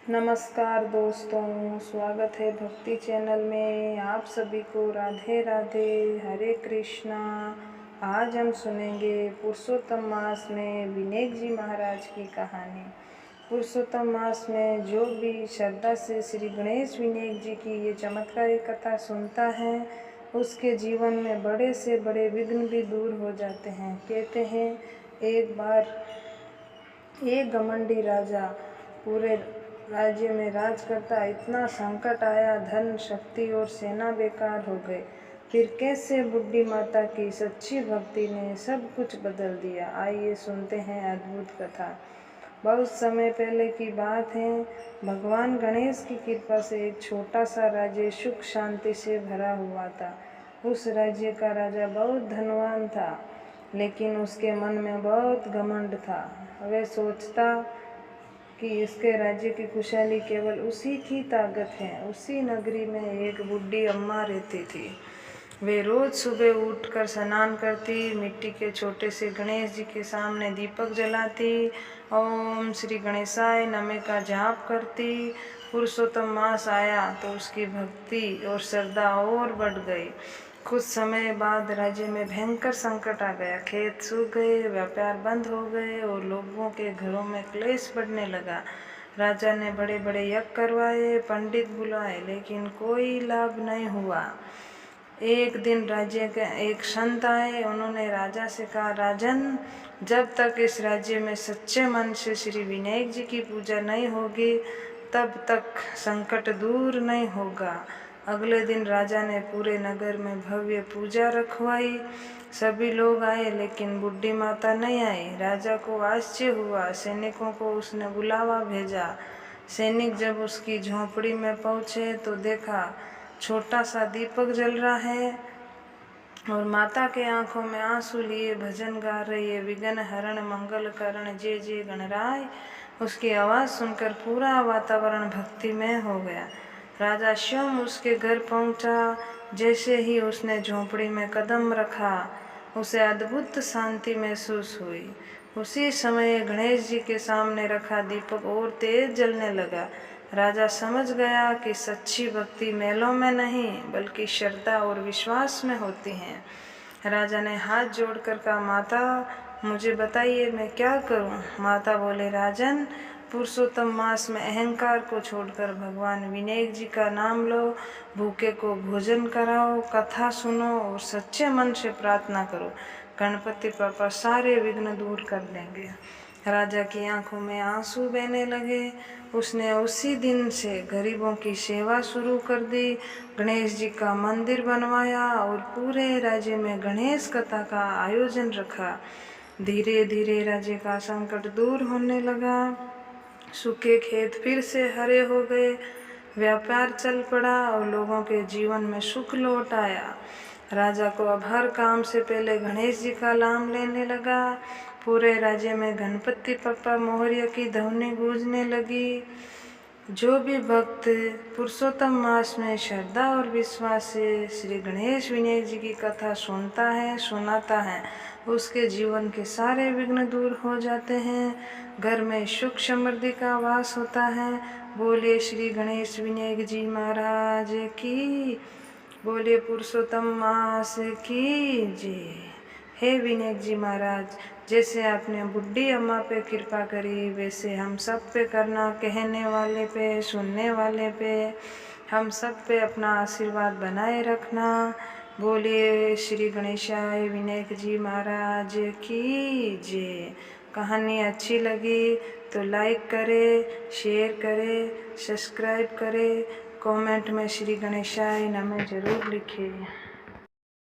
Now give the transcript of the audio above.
नमस्कार दोस्तों, स्वागत है भक्ति चैनल में। आप सभी को राधे राधे, हरे कृष्णा। आज हम सुनेंगे पुरुषोत्तम मास में विनायक जी महाराज की कहानी। पुरुषोत्तम मास में जो भी श्रद्धा से श्री गणेश विनायक जी की ये चमत्कारिक कथा सुनता है, उसके जीवन में बड़े से बड़े विघ्न भी दूर हो जाते हैं। कहते हैं एक बार एक घमंडी राजा पूरे राज्य में राज करता, इतना संकट आया, धन शक्ति और सेना बेकार हो गए। फिर कैसे बुढ़ी माता की सच्ची भक्ति ने सब कुछ बदल दिया। आइए सुनते हैं अद्भुत कथा। बहुत समय पहले की बात है। भगवान गणेश की कृपा से एक छोटा सा राज्य सुख शांति से भरा हुआ था। उस राज्य का राजा बहुत धनवान था, लेकिन उसके मन में बहुत घमंड था। वह सोचता कि इसके राज्य की खुशहाली केवल उसी की ताकत है। उसी नगरी में एक बुढ़ी अम्मा रहती थी। वे रोज सुबह उठकर स्नान करती, मिट्टी के छोटे से गणेश जी के सामने दीपक जलाती, ओम श्री गणेशाय नमः का जाप करती। पुरुषोत्तम मास आया तो उसकी भक्ति और श्रद्धा और बढ़ गई। कुछ समय बाद राज्य में भयंकर संकट आ गया। खेत सूख गए, व्यापार बंद हो गए और लोगों के घरों में क्लेश बढ़ने लगा। राजा ने बड़े बड़े यज्ञ करवाए, पंडित बुलाए, लेकिन कोई लाभ नहीं हुआ। एक दिन राज्य के एक संत आए। उन्होंने राजा से कहा, राजन, जब तक इस राज्य में सच्चे मन से श्री विनायक जी की पूजा नहीं होगी, तब तक संकट दूर नहीं होगा। अगले दिन राजा ने पूरे नगर में भव्य पूजा रखवाई। सभी लोग आए, लेकिन बुढ़ी माता नहीं आई। राजा को आश्चर्य हुआ। सैनिकों को उसने बुलावा भेजा। सैनिक जब उसकी झोंपड़ी में पहुँचे तो देखा छोटा सा दीपक जल रहा है और माता के आंखों में आंसू लिए भजन गा रही है, विघ्न हरण मंगल करण जय जय गणराय। उसकी आवाज़ सुनकर पूरा वातावरण भक्तिमय हो गया। राजा स्वयं उसके घर पहुंचा। जैसे ही उसने झोंपड़ी में कदम रखा, उसे अद्भुत शांति महसूस हुई। उसी समय गणेश जी के सामने रखा दीपक और तेज जलने लगा। राजा समझ गया कि सच्ची भक्ति मेलों में नहीं, बल्कि श्रद्धा और विश्वास में होती है। राजा ने हाथ जोड़कर कहा, माता, मुझे बताइए मैं क्या करूं? माता बोले, राजन, पुरुषोत्तम मास में अहंकार को छोड़कर भगवान विनायक जी का नाम लो, भूखे को भोजन कराओ, कथा सुनो और सच्चे मन से प्रार्थना करो। गणपति पापा सारे विघ्न दूर कर देंगे। राजा की आंखों में आंसू बहने लगे। उसने उसी दिन से गरीबों की सेवा शुरू कर दी, गणेश जी का मंदिर बनवाया और पूरे राज्य में गणेश कथा का आयोजन रखा। धीरे धीरे राज्य का संकट दूर होने लगा। सूखे खेत फिर से हरे हो गए, व्यापार चल पड़ा और लोगों के जीवन में सुख लौट आया। राजा को अब हर काम से पहले गणेश जी का नाम लेने लगा। पूरे राज्य में गणपति बप्पा मोरया की ध्वनि गूंजने लगी। जो भी भक्त पुरुषोत्तम मास में श्रद्धा और विश्वास से श्री गणेश विनायक जी की कथा सुनता है, सुनाता है, उसके जीवन के सारे विघ्न दूर हो जाते हैं। घर में सुख समृद्धि का वास होता है। बोले श्री गणेश विनायक जी महाराज की, बोले पुरुषोत्तम मास की जय। हे विनायक जी महाराज, जैसे आपने बुढ़ी अम्मा पे कृपा करी, वैसे हम सब पे करना, कहने वाले पे, सुनने वाले पे, हम सब पे अपना आशीर्वाद बनाए रखना। बोलिए श्री गणेशाय विनायक जी महाराज की जय। कहानी अच्छी लगी तो लाइक करें, शेयर करें, सब्सक्राइब करें, कमेंट में श्री गणेशाय नमः जरूर लिखें।